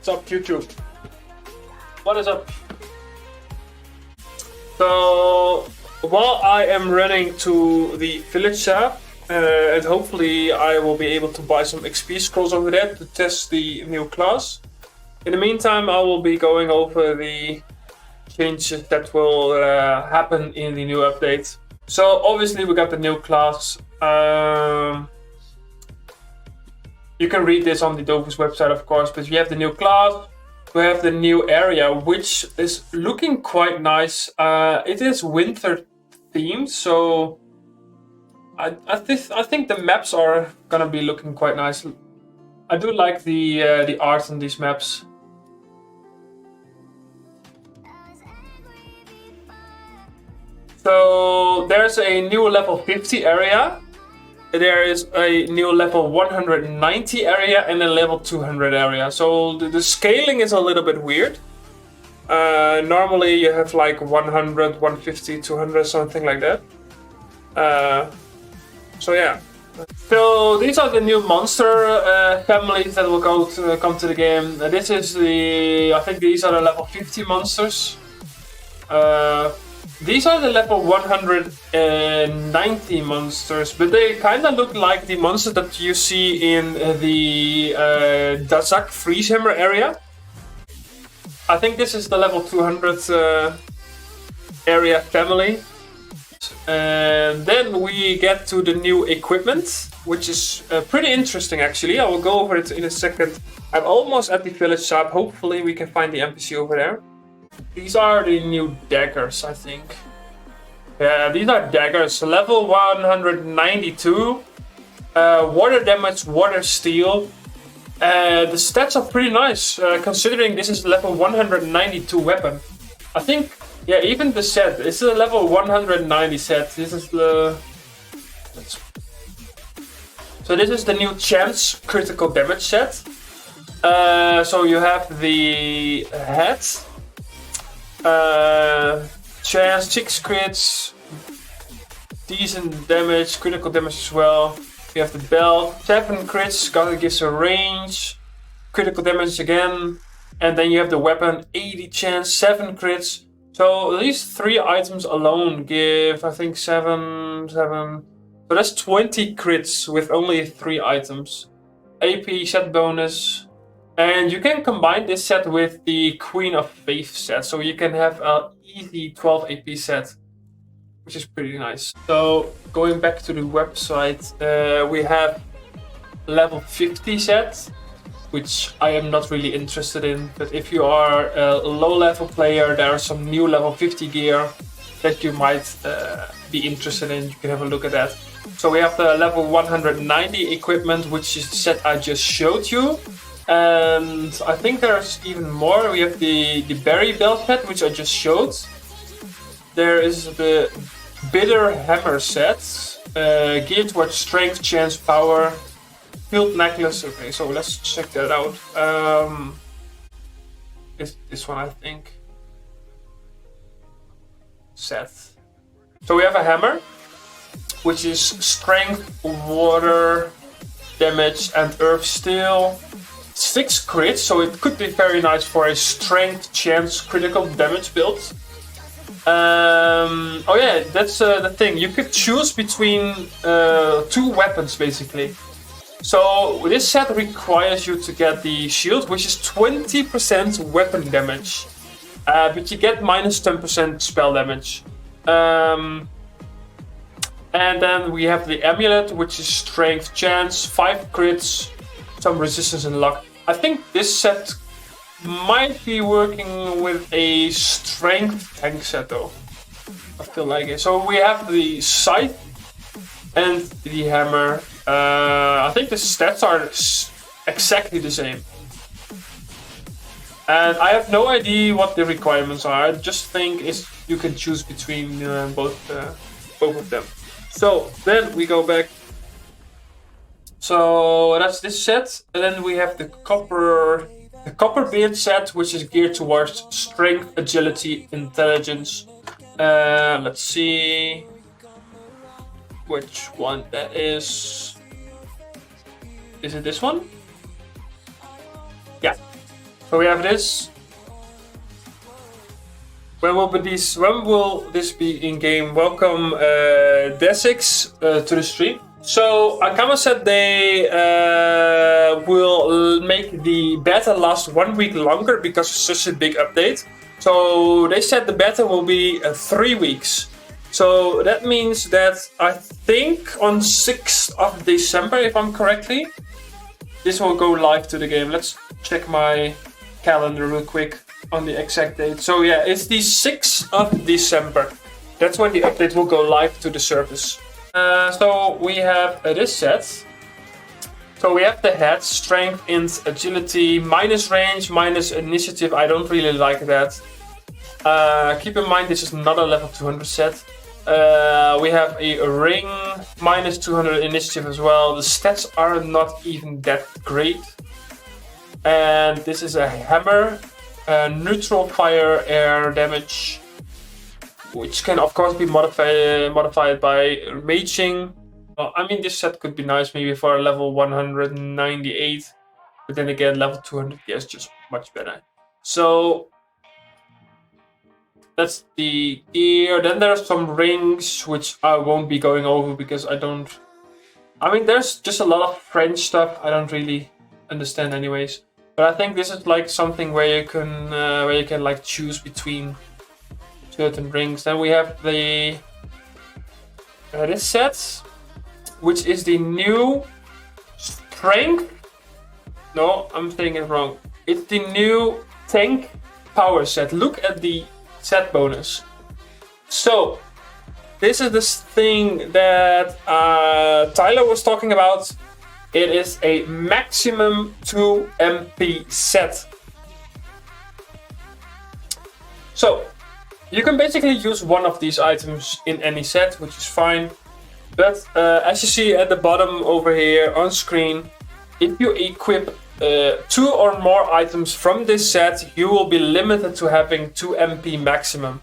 What's up, YouTube? What is up? So, while I am running to the village shop, and hopefully I will be able to buy some XP scrolls over there to test the new class. In the meantime, I will be going over the changes that will happen in the new update. So obviously we got the new class. You can read this on the Dofus website, of course, but we have the new class. We have the new area, which is looking quite nice. It is winter themed, so I think the maps are gonna be looking quite nice. I do like the art on these maps. So there's a new level 50 area. There is a new level 190 area and a level 200 area. So the scaling is a little bit weird. Normally you have like 100, 150, 200, something like that. So yeah. So these are the new monster families that will come to the game. This is I think these are the level 50 monsters. These are the level 190 monsters, but they kind of look like the monsters that you see in the Dazak Freezehammer area. I think this is the level 200 area family. And then we get to the new equipment, which is pretty interesting actually. I will go over it in a second. I'm almost at the village shop. Hopefully we can find the NPC over there. These are the new daggers, I think. Yeah, these are daggers. Level 192. Water damage, water steel. The stats are pretty nice, considering this is level 192 weapon. I think, yeah, even the set. This is a level 190 set. This is the... So this is the new chance critical damage set. So you have the head. Chance, 6 crits, decent damage, critical damage as well. You have the belt, 7 crits, gonna gives a range, critical damage again, and then you have the weapon, 80 chance, 7 crits. So these 3 items alone give, I think, 7. So that's 20 crits with only 3 items. AP set bonus. And you can combine this set with the Queen of Faith set, so you can have an easy 12 AP set, which is pretty nice. So going back to the website, we have level 50 set, which I am not really interested in, but if you are a low level player, there are some new level 50 gear that you might be interested in. You can have a look at that. So we have the level 190 equipment, which is the set I just showed you. And I think there's even more. We have the berry belt set, which I just showed. There is the bitter hammer set, geared towards strength, chance, power, field necklace. Okay, so let's check that out. This one, I think. Set. So we have a hammer, which is strength, water, damage, and earth steel. 6 crits, so it could be very nice for a strength, chance, critical damage build. Oh yeah, that's the thing. You could choose between 2 weapons basically. So this set requires you to get the shield, which is 20% weapon damage, but you get minus 10% spell damage. And then we have the amulet, which is strength, chance, 5 crits, some resistance and luck. I think this set might be working with a strength tank set though. I feel like it. So we have the scythe and the hammer. I think the stats are exactly the same. And I have no idea what the requirements are. I just think you can choose between both of them. So then we go back. So that's this set, and then we have the copper beard set, which is geared towards strength, agility, intelligence. Let's see which one that is. Is it this one? Yeah. So we have this. When will this be in game? Welcome Desix to the stream. So Akama said they will make the beta last 1 week longer because it's such a big update. So they said the beta will be 3 weeks. So that means that I think on 6th of December, if I'm correctly, this will go live to the game. Let's check my calendar real quick on the exact date. So yeah, it's the 6th of December. That's when the update will go live to the service. So we have this set. So we have the head, strength, int, agility, minus range, minus initiative. I don't really like that. Keep in mind this is not a level 200 set. We have a ring, minus 200 initiative as well. The stats are not even that great. And this is a hammer, neutral fire, air damage, which can of course be modified by maging. I mean, this set could be nice maybe for a level 198, but then again level 200 is just much better. So that's the gear. Then there's some rings which I won't be going over because I mean, there's just a lot of French stuff I don't really understand anyways. But I think this is like something where you can like choose between certain rings. Then we have the this set, which is the new strength. No, I'm saying it wrong. It's the new tank power set. Look at the set bonus. So this is this thing that Tyler was talking about. It is a maximum 2 MP set. So you can basically use one of these items in any set, which is fine. But as you see at the bottom over here on screen, if you equip 2 or more items from this set, you will be limited to having 2 MP maximum.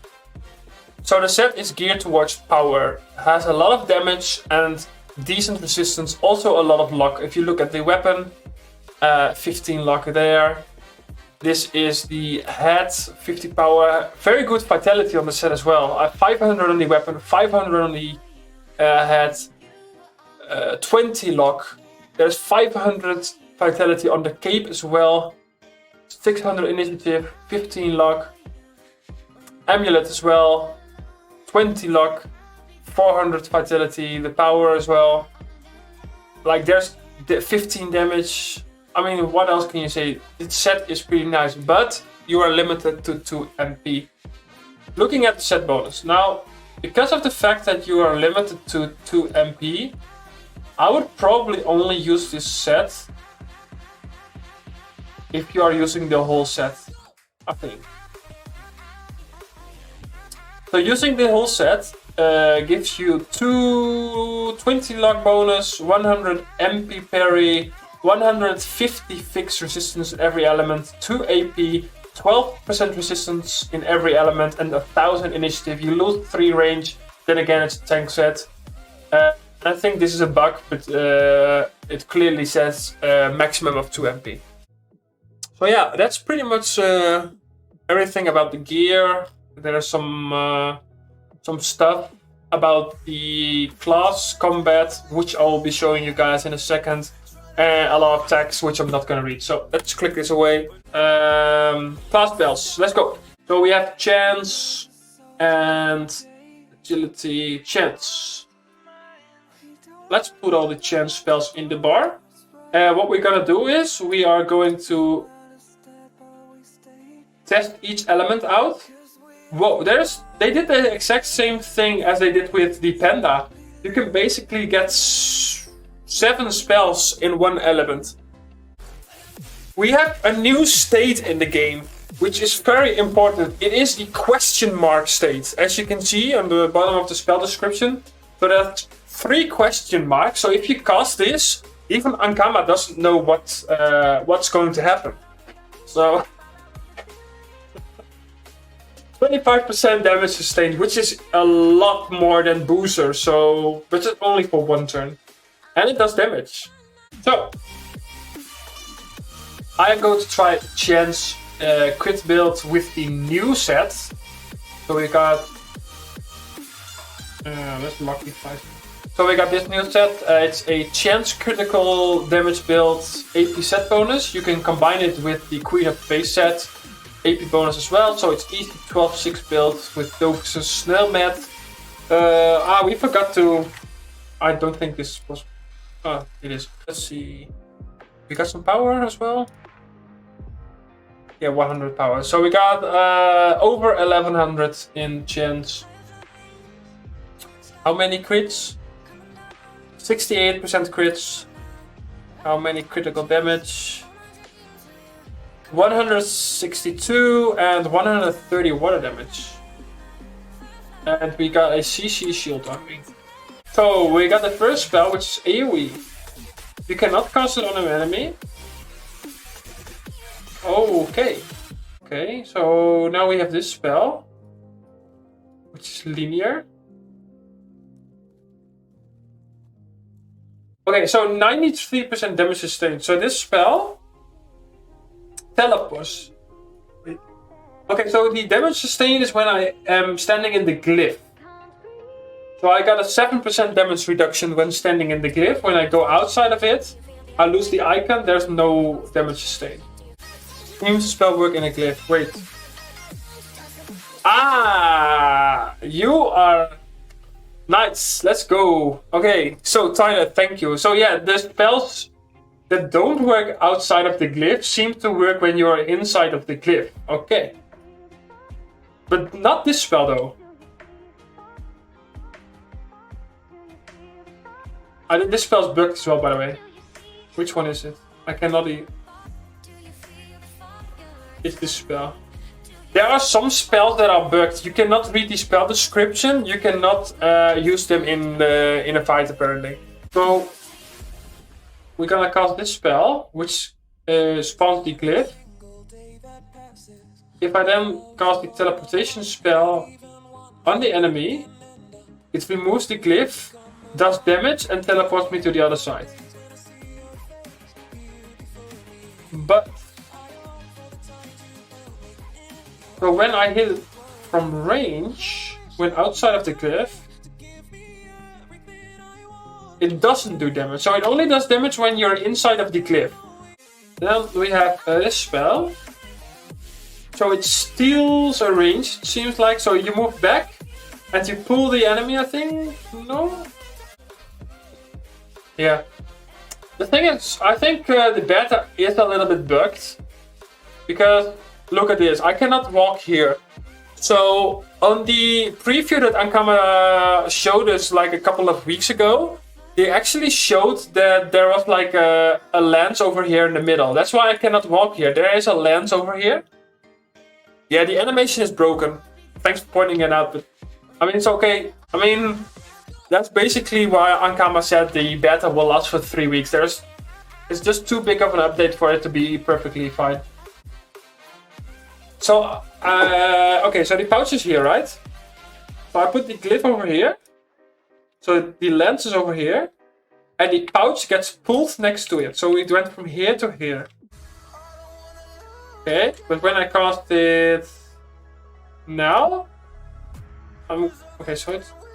So the set is geared towards power, has a lot of damage and decent resistance, also a lot of luck. If you look at the weapon, 15 luck there. This is the head, 50 power, very good vitality on the set as well. 500 on the weapon, 500 on the head, 20 luck. There's 500 vitality on the cape as well, 600 initiative, 15 luck. Amulet as well, 20 luck. 400 vitality, the power as well. Like there's 15 damage. I mean, what else can you say? This set is pretty nice, but you are limited to 2 MP. Looking at the set bonus. Now, because of the fact that you are limited to 2 MP, I would probably only use this set if you are using the whole set, I think. So using the whole set gives you 20 luck bonus, 100 MP parry, 150 fixed resistance in every element, 2 AP, 12% resistance in every element, and 1000 initiative. You lose 3 range, then again it's a tank set. I think this is a bug, but it clearly says maximum of 2 MP. So yeah, that's pretty much everything about the gear. There is some stuff about the class combat, which I will be showing you guys in a second, and a lot of text which I'm not gonna read. So let's click this away. Class spells, let's go. So we have chance and agility. Chance. Let's put all the chance spells in the bar. What we're gonna do is we are going to test each element out. Whoa, they did the exact same thing as they did with the panda. You can basically get 7 spells in one element. We have a new state in the game, which is very important. It is the question mark state, as you can see on the bottom of the spell description. So there's 3 question marks. So if you cast this, even Ankama doesn't know what's going to happen. So 25% damage sustained, which is a lot more than Boozer, so but it's only for 1 turn. And it does damage. So I am going to try chance crit build with the new set. So we got... let's lock these guys. So we got this new set. It's a chance critical damage build AP set bonus. You can combine it with the Queen of Base set AP bonus as well. So it's easy 12-6 build with Dofus' Snail Mat. We forgot to... I don't think this was... it is. Let's see. We got some power as well. Yeah, 100 power. So we got over 1100 in chance. How many crits? 68% crits. How many critical damage? 162 and 130 water damage. And we got a CC shield on me. So we got the first spell, which is AoE. You cannot cast it on an enemy. Okay. Okay, so now we have this spell, which is linear. Okay, so 93% damage sustained. So this spell, teleport. Okay, so the damage sustained is when I am standing in the glyph. So I got a 7% damage reduction when standing in the glyph. When I go outside of it, I lose the icon, there's no damage sustained. Seems the spell work in a glyph. Wait. You are... Nice, let's go. Okay, so Tyler, thank you. So yeah, the spells that don't work outside of the glyph seem to work when you are inside of the glyph. Okay. But not this spell though. This spell's bugged as well, by the way. Which one is it? I cannot It's this spell. There are some spells that are bugged. You cannot read the spell description. You cannot use them in a fight apparently. So we're gonna cast this spell, which spawns the glyph. If I then cast the teleportation spell on the enemy, it removes the glyph, does damage, and teleports me to the other side. But so when I hit it from range, when outside of the glyph, it doesn't do damage. So it only does damage when you're inside of the glyph. Then we have this spell. So it steals a range, it seems like. So you move back and you pull the enemy, I think? No? Yeah. The thing is, I think the beta is a little bit bugged. Because look at this, I cannot walk here. So on the preview that Ankama showed us like a couple of weeks ago, they actually showed that there was like a lens over here in the middle. That's why I cannot walk here. There is a lens over here. Yeah, the animation is broken. Thanks for pointing it out, but I mean, it's okay. I mean, that's basically why Ankama said the beta will last for 3 weeks. It's just too big of an update for it to be perfectly fine. So, okay, so the pouch is here, right? So I put the glyph over here. So the lens is over here. And the pouch gets pulled next to it. So it went from here to here. Okay, but when I cast it now, okay, so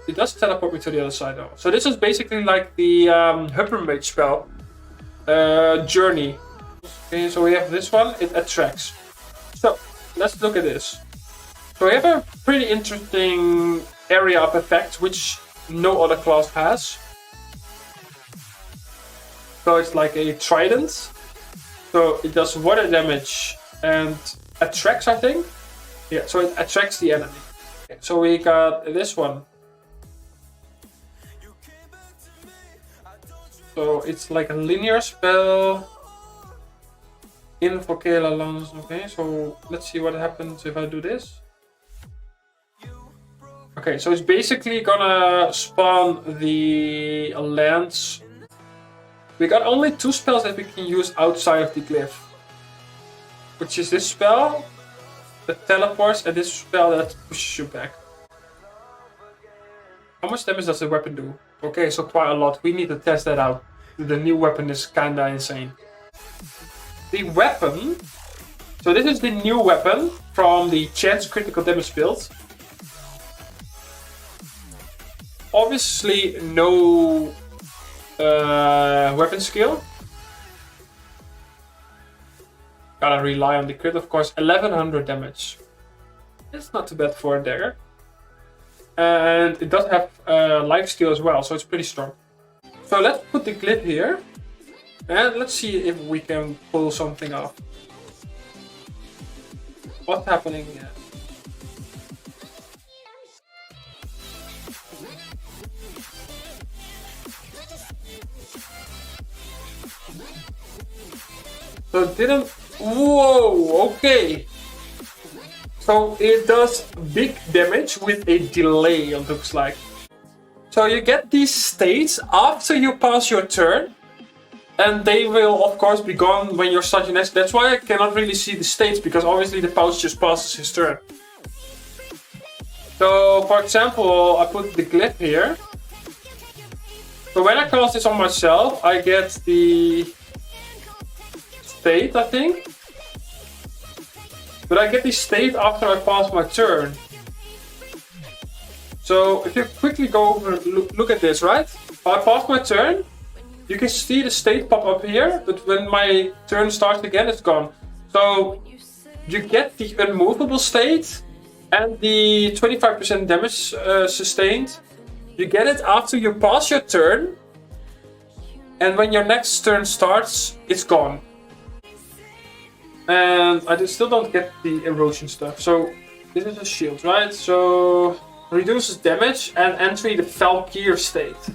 it does teleport me to the other side though. So this is basically like the Hypermage spell journey. Okay, so we have this one, it attracts. So let's look at this. So we have a pretty interesting area of effects which no other class has. So it's like a trident. So it does water damage and attracts, I think. Yeah, so it attracts the enemy. Okay, so we got this one. So it's like a linear spell. Invocate lance. Okay, so let's see what happens if I do this. Okay, so it's basically gonna spawn the lance. We got only 2 spells that we can use outside of the glyph. Which is this spell that teleports and this spell that pushes you back. How much damage does the weapon do? Okay, so quite a lot. We need to test that out. The new weapon is kinda insane. The weapon So this is the new weapon from the chance critical damage build. Obviously no weapon skill. Gotta rely on the crit, of course. 1100 damage. It's not too bad for a dagger. And it does have life steal as well, so it's pretty strong. So let's put the glyph here. And let's see if we can pull something off. What's happening here? So it didn't... Whoa, okay. So it does big damage with a delay, it looks like. So you get these states after you pass your turn. And they will of course be gone when you're starting next. That's why I cannot really see the states, because obviously the pouch just passes his turn. So for example, I put the glyph here. So when I cast this on myself, I get the state, I think. But I get the state after I pass my turn. So if you quickly go over, look at this, right? I pass my turn. You can see the state pop up here, but when my turn starts again, it's gone. So you get the unmovable state and the 25% damage sustained. You get it after you pass your turn, and when your next turn starts, it's gone. And I still don't get the erosion stuff. So this is a shield, right? So reduces damage and entry the Valkyrie state.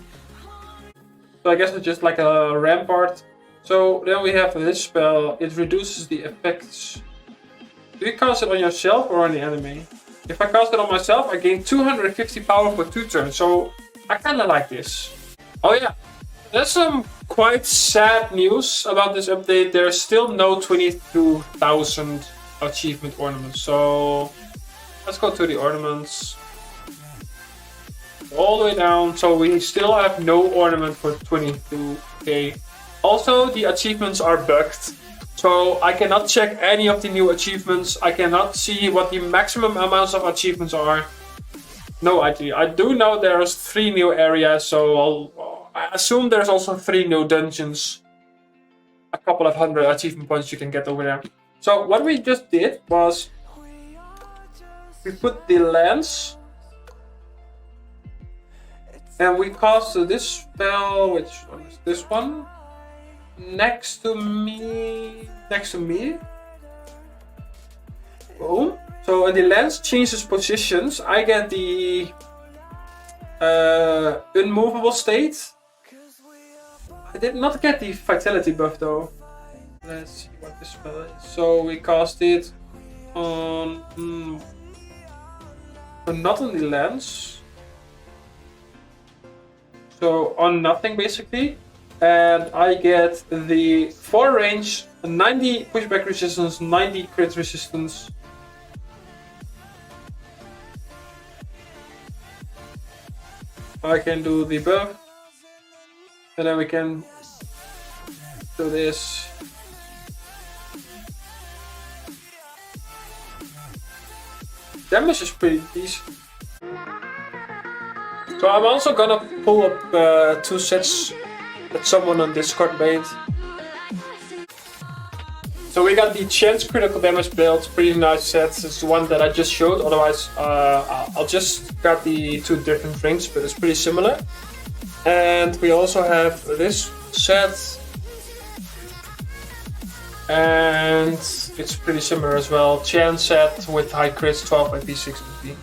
So I guess it's just like a rampart. So then we have this spell. It reduces the effects. Do you cast it on yourself or on the enemy? If I cast it on myself, I gain 250 power for 2 turns. So I kind of like this. Oh yeah, there's some quite sad news about this update. There's still no 22,000 achievement ornaments. So let's go to the ornaments. All the way down, so we still have no ornament for 22k. Also, the achievements are bugged, so I cannot check any of the new achievements. I cannot see what the maximum amounts of achievements are. No idea. I do know there's 3 new areas, so I assume there's also 3 new dungeons. A couple of 100 achievement points you can get over there. So what we just did was we put the lens. And we cast this spell, which one is this one? Next to me. Boom. So when the lens changes positions, I get the unmovable state. I did not get the vitality buff though. Let's see what this spell is. So we cast it on... So not on the lens. So on nothing basically, and I get the 4 range, 90 pushback resistance, 90 crit resistance. I can do the buff, and then we can do this. Damage is pretty decent. So I'm also gonna pull up 2 sets that someone on Discord made. So we got the chance critical damage build, pretty nice sets. It's the one that I just showed, otherwise I'll just got the 2 different rings, but it's pretty similar. And we also have this set. And it's pretty similar as well. Chance set with high crits, 12 IP, 6 IP.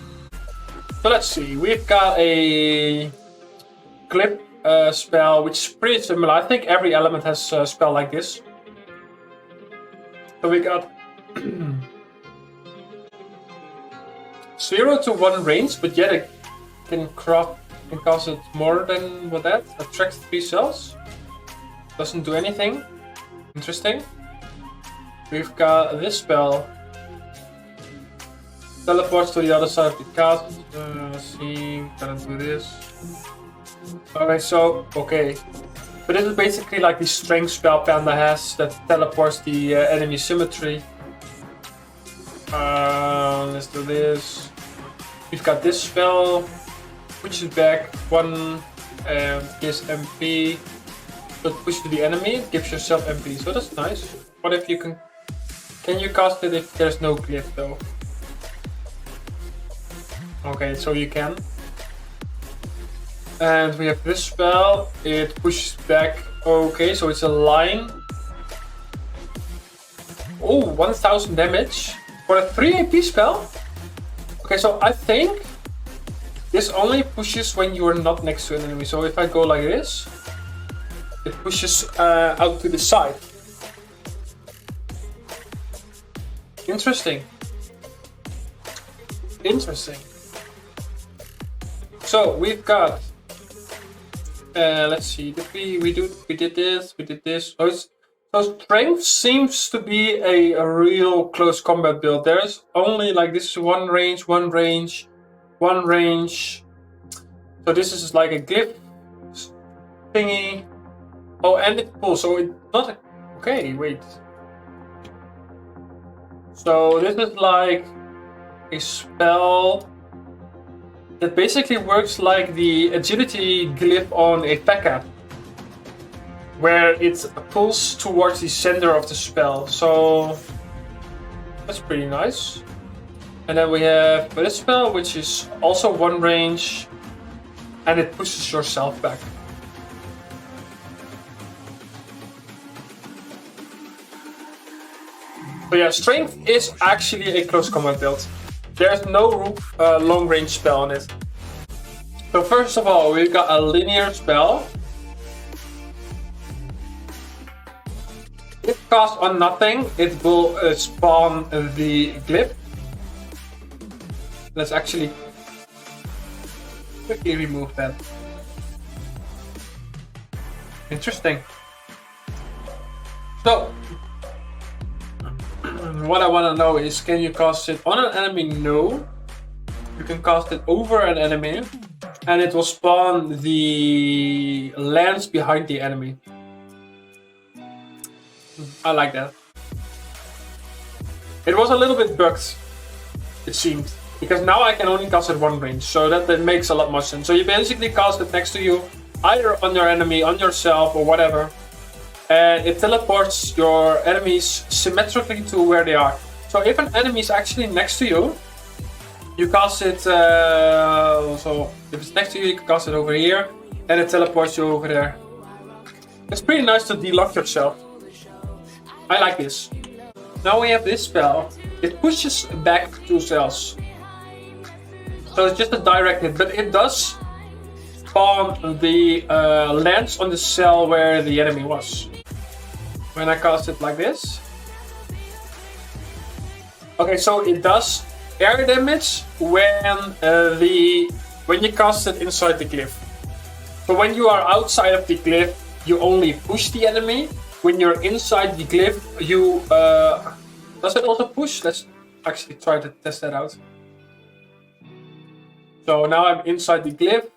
So let's see, we've got a clip spell, which is pretty similar. I think every element has a spell like this. So we got 0 to 1 range, but yet it can cast it more than what that. Attracts 3 cells. Doesn't do anything. Interesting. We've got this spell. Teleports to the other side of the castle. Let's see, gonna do this. Okay, so, okay. But this is basically like the strength spell Panda has that teleports the enemy symmetry. Let's do this. We've got this spell, which is back 1 is MP. So push to the enemy, gives yourself MP. So that's nice. What if you can you cast it if there's no glyph though? Okay, so you can. And we have this spell, it pushes back. Okay, so it's a line. Oh, 1000 damage for a 3 AP spell? Okay, so I think this only pushes when you are not next to an enemy. So if I go like this, it pushes out to the side. Interesting. Interesting. So we've got. Let's see. We did this. So strength seems to be a real close combat build. There's only like this is one range. So this is like a glyph thingy. Oh, and it pulls. So it's not a. Okay, wait. So this is like a spell that basically works like the agility glyph on a P.E.K.K.A, where it pulls towards the center of the spell. So that's pretty nice. And then we have this spell, which is also one range, and it pushes yourself back. So yeah, strength is actually a close combat build. There's no long range spell on it. So first of all, we've got a linear spell. If cast on nothing, it will spawn the glyph. Let's actually quickly remove that. Interesting. So what I want to know is, can you cast it on an enemy? No. You can cast it over an enemy, and it will spawn the lands behind the enemy. I like that. It was a little bit bugged, it seemed, because now I can only cast it one range, so that makes a lot more sense. So you basically cast it next to you, either on your enemy, on yourself, or whatever. And it teleports your enemies symmetrically to where they are. So if an enemy is actually next to you, you cast it. So if it's next to you, you can cast it over here, and it teleports you over there. It's pretty nice to delock yourself. I like this. Now we have this spell. It pushes back 2 cells. So it's just a direct hit, but it does spawn the lands on the cell where the enemy was. When I cast it like this. Okay, so it does air damage when you cast it inside the glyph. So when you are outside of the glyph, you only push the enemy. When you're inside the glyph, you does it also push? Let's actually try to test that out. So now I'm inside the glyph.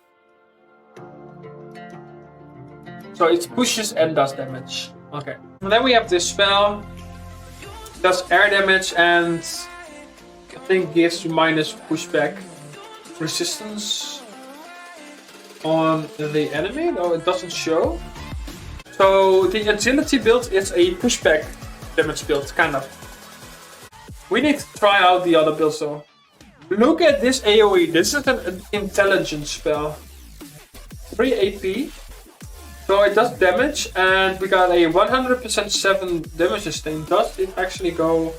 So it pushes and does damage. Okay. And then we have this spell. It does air damage and I think gives minus pushback resistance on the enemy. No, it doesn't show. So the agility build is a pushback damage build, kind of. We need to try out the other builds though. Look at this AoE. This is an intelligence spell. 3 AP. So it does damage, and we got a 100% 7 damage sustain. Does it actually go?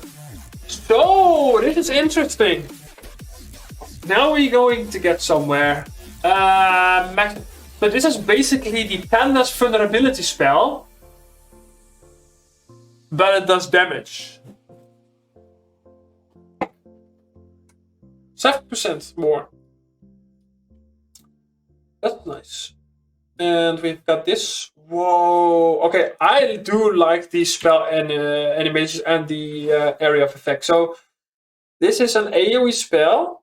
So this is interesting. Now we're going to get somewhere. So this is basically the Panda's vulnerability spell, but it does damage. 7% more. That's nice. And we've got this. Whoa. Okay, I do like the spell and animations and the area of effect. So this is an AoE spell.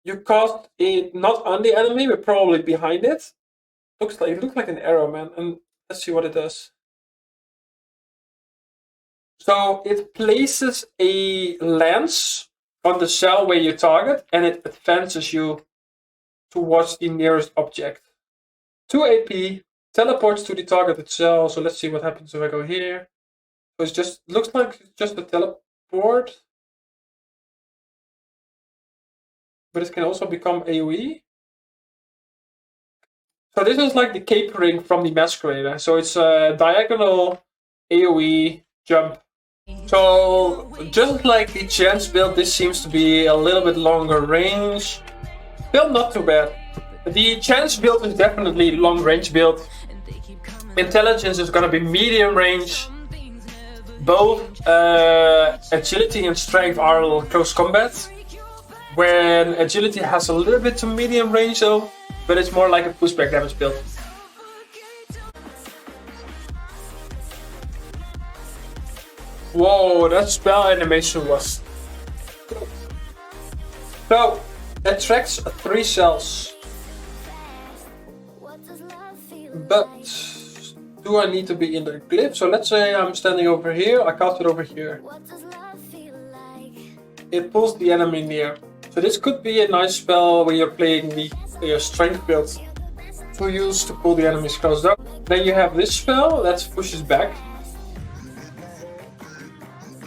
You cast it not on the enemy, but probably behind it. It looks like an arrow, man. And let's see what it does. So it places a lens on the cell where you target, and it advances you towards the nearest object. 2 AP, teleports to the targeted cell. So let's see what happens if I go here. So it's just, looks like it's just a teleport. But it can also become AoE. So this is like the capering from the Masquerader. So it's a diagonal AoE jump. So just like the chance build, this seems to be a little bit longer range. Still not too bad. The chance build is definitely long range build. Intelligence is gonna be medium range. Both agility and strength are close combat. When agility has a little bit to medium range though, but it's more like a pushback damage build. Whoa, that spell animation was... So, attracts 3 cells. But, do I need to be in the glyph? So let's say I'm standing over here, I cast it over here. It pulls the enemy near. So this could be a nice spell when you're playing the strength build to use to pull the enemies closer up. Then you have this spell that pushes back.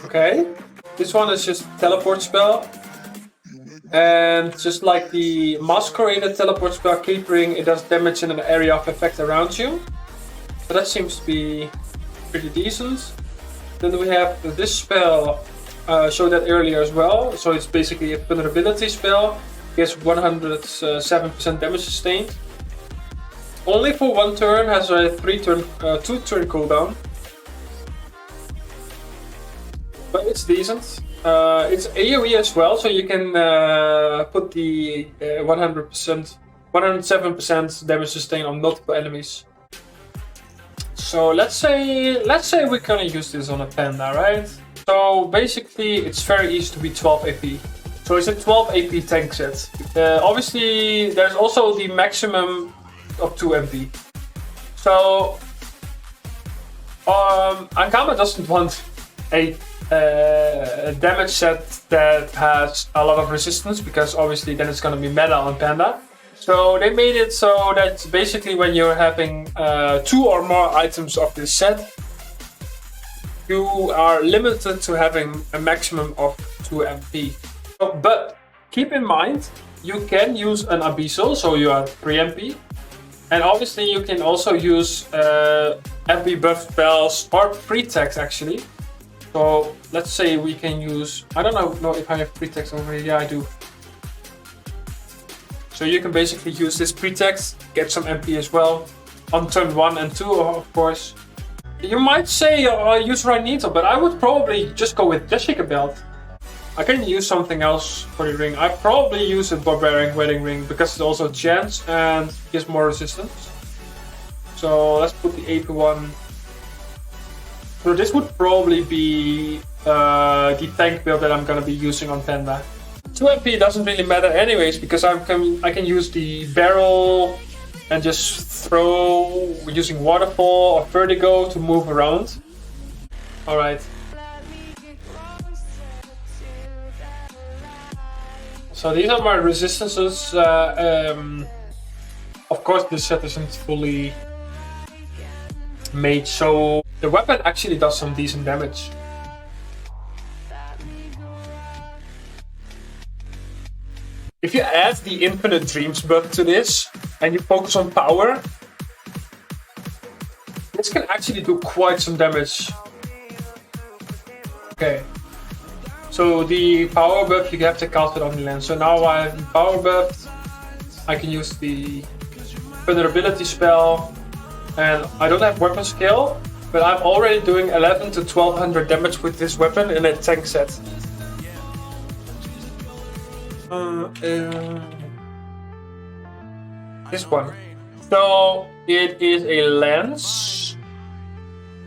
Okay, this one is just a teleport spell. And just like the Masquerader teleport spell Capering, it does damage in an area of effect around you. So that seems to be pretty decent. Then we have this spell, showed that earlier as well. So it's basically a vulnerability spell. Gets 107% damage sustained. Only for 1 turn, has a 2-turn cooldown. But it's decent. It's AoE as well, so you can put the 107% damage sustain on multiple enemies. So let's say we're gonna use this on a panda, right? So basically, it's very easy to be 12 AP. So it's a 12 AP tank set. Obviously, there's also the maximum of 2 MP. So Ankama doesn't want a damage set that has a lot of resistance, because obviously then it's going to be meta on Panda. So they made it so that basically when you're having 2 or more items of this set, you are limited to having a maximum of 2 MP. But keep in mind, you can use an Abyssal, so you are 3 MP. And obviously you can also use MP buff spells or pre-text actually. So let's say we can use, I don't know if I have pre-text over here. Yeah, I do. So you can basically use this pre-text, get some MP as well on turn 1 and 2, of course. You might say use Rhinito, but I would probably just go with Jessica belt. I can use something else for the ring. I probably use a Barbarian Wedding Ring because it's also a chance and gives more resistance. So let's put the AP one. So this would probably be the tank build that I'm gonna be using on Panda. 2 MP doesn't really matter anyways, because I can use the barrel and just throw using Waterfall or Vertigo to move around. Alright. So these are my resistances. Of course this set isn't fully made, so the weapon actually does some decent damage. If you add the Infinite Dreams buff to this and you focus on power, this can actually do quite some damage. Okay. So the power buff, you have to cast it on the land. So now I'm power buffed. I can use the vulnerability spell, and I don't have weapon skill, but I'm already doing 11 to 1200 damage with this weapon in a tank set. This one. So it is a lance.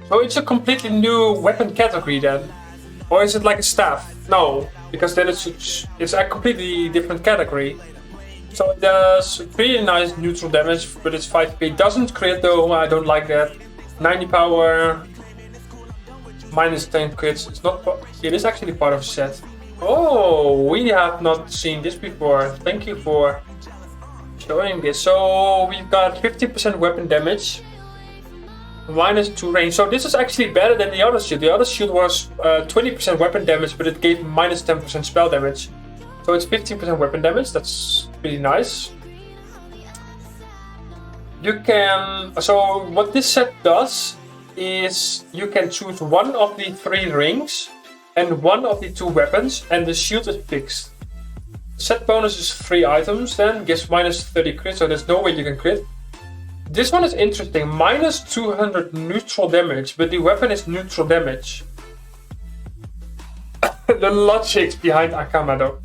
So it's a completely new weapon category then. Or is it like a staff? No, because then it's a completely different category. So it does pretty nice neutral damage, but it's 5p. Doesn't crit though, I don't like that. 90 power. minus 10 crits. It's not. It is actually part of a set. Oh, we have not seen this before. Thank you for showing this. So we've got 50% weapon damage, minus 2 range. So this is actually better than the other shield. The other shield was 20% weapon damage, but it gave minus 10% spell damage. So it's 15% weapon damage. That's pretty nice. You can. So what this set does is you can choose one of the 3 rings and one of the 2 weapons, and the shield is fixed. Set bonus is 3 items, then gives minus 30 crit, so there's no way you can crit. This one is interesting, minus 200 neutral damage, but the weapon is neutral damage. The logic behind Akama though.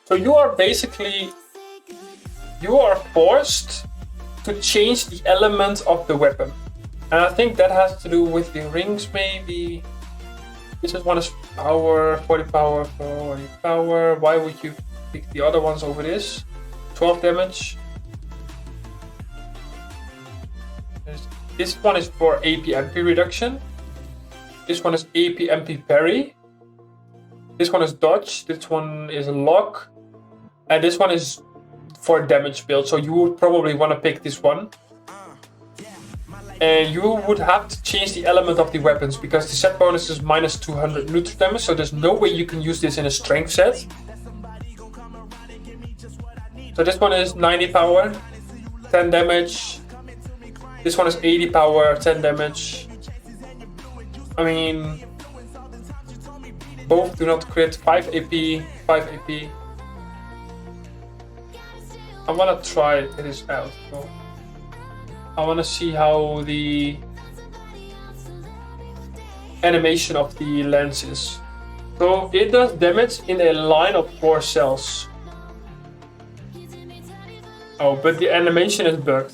So you are basically, you are forced to change the element of the weapon. And I think that has to do with the rings maybe. This one is power, 40 power, 40 power. Why would you pick the other ones over this? 12 damage. This one is for AP MP reduction. This one is AP MP parry. This one is dodge. This one is lock. And this one is for damage build. So you would probably want to pick this one. And you would have to change the element of the weapons because the set bonus is minus 200 neutral damage, so there's no way you can use this in a strength set. So this one is 90 power, 10 damage. This one is 80 power, 10 damage. I mean, both do not crit, 5 AP, 5 AP. I wanna try this out. So I want to see how the animation of the lens is. So it does damage in a line of 4 cells. Oh, but the animation is bugged.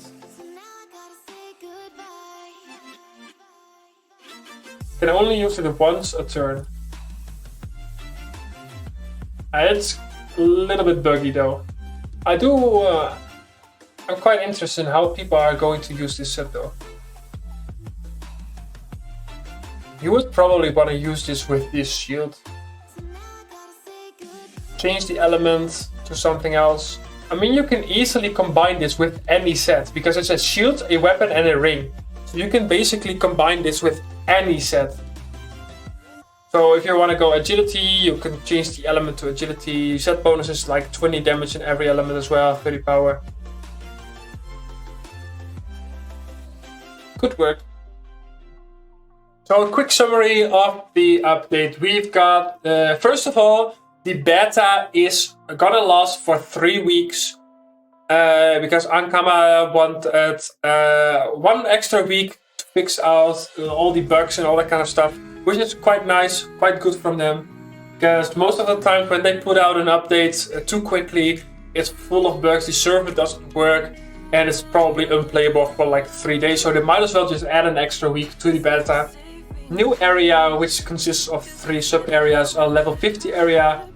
Can only use it once a turn. It's a little bit buggy though. I'm quite interested in how people are going to use this set though. You would probably want to use this with this shield. Change the element to something else. I mean, you can easily combine this with any set because it's a shield, a weapon and a ring. So you can basically combine this with any set. So if you want to go agility, you can change the element to agility. Set bonus is like 20 damage in every element as well, 30 power. Good work. So a quick summary of the update. We've got, first of all, the beta is gonna last for 3 weeks because Ankama wanted 1 extra week to fix out all the bugs and all that kind of stuff, which is quite nice, quite good from them. Because most of the time when they put out an update too quickly, it's full of bugs, the server doesn't work, and it's probably unplayable for like 3 days, so they might as well just add an extra week to the beta. New area, which consists of 3 sub-areas, a level 50 area,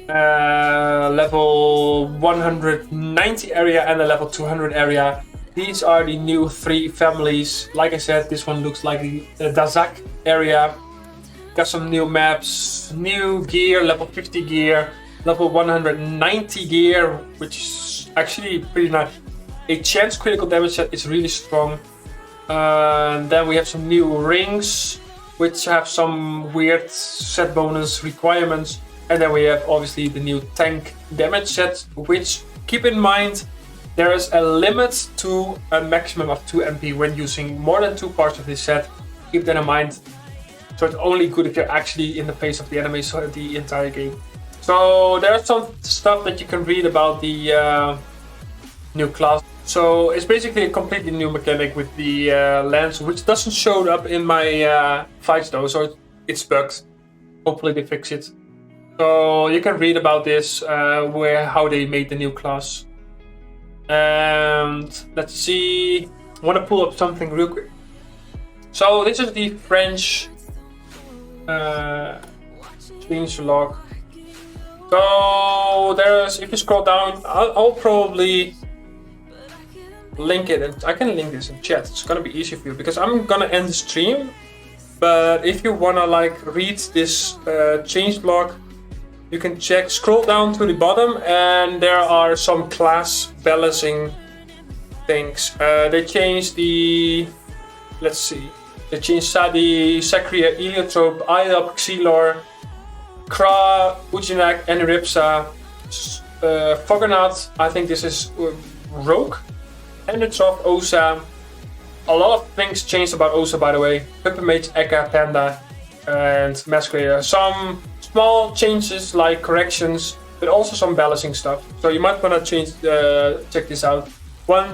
level 190 area, and a level 200 area. These are the new 3 families. Like I said, this one looks like the Dazak area. Got some new maps, new gear, level 50 gear, level 190 gear, which is actually pretty nice. A chance critical damage set is really strong. Then we have some new rings, which have some weird set bonus requirements. And then we have obviously the new tank damage set, which, keep in mind, there is a limit to a maximum of 2 MP when using more than 2 parts of this set. Keep that in mind. So it's only good if you're actually in the face of the enemy so the entire game. So there's some stuff that you can read about the new class. So it's basically a completely new mechanic with the lens, which doesn't show up in my fights though, so it's bugged. Hopefully they fix it. So you can read about this, how they made the new class. And let's see, I want to pull up something real quick. So this is the French Changelog. So there's, if you scroll down, I'll probably link it, and I can link this in chat. It's gonna be easy for you because I'm gonna end the stream, But if you wanna like read this changelog, you can scroll down to the bottom, and there are some class balancing things. They changed the, let's see, they changed Sadi, Sacria, Eliotrope, Iop, Xilor, Kra, Ujinak, and Ripsa, Foggernaut. I think this is Rogue, Endertroff, Osa. A lot of things changed about Osa, by the way. Puppet Mage, Eka, Panda, and Masquerader. Some small changes like corrections, but also some balancing stuff. So you might wanna check this out.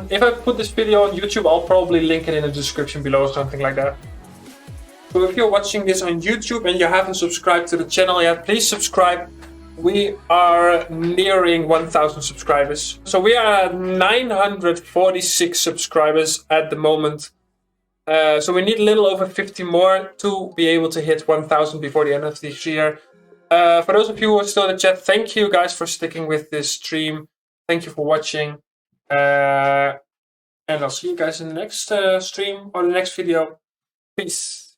If I put this video on YouTube, I'll probably link it in the description below or something like that. So if you're watching this on YouTube and you haven't subscribed to the channel yet, please subscribe. We are nearing 1,000 subscribers. So we are at 946 subscribers at the moment. So we need a little over 50 more to be able to hit 1,000 before the end of this year. For those of you who are still in the chat, thank you guys for sticking with this stream. Thank you for watching. And I'll see you guys in the next stream or the next video. Peace.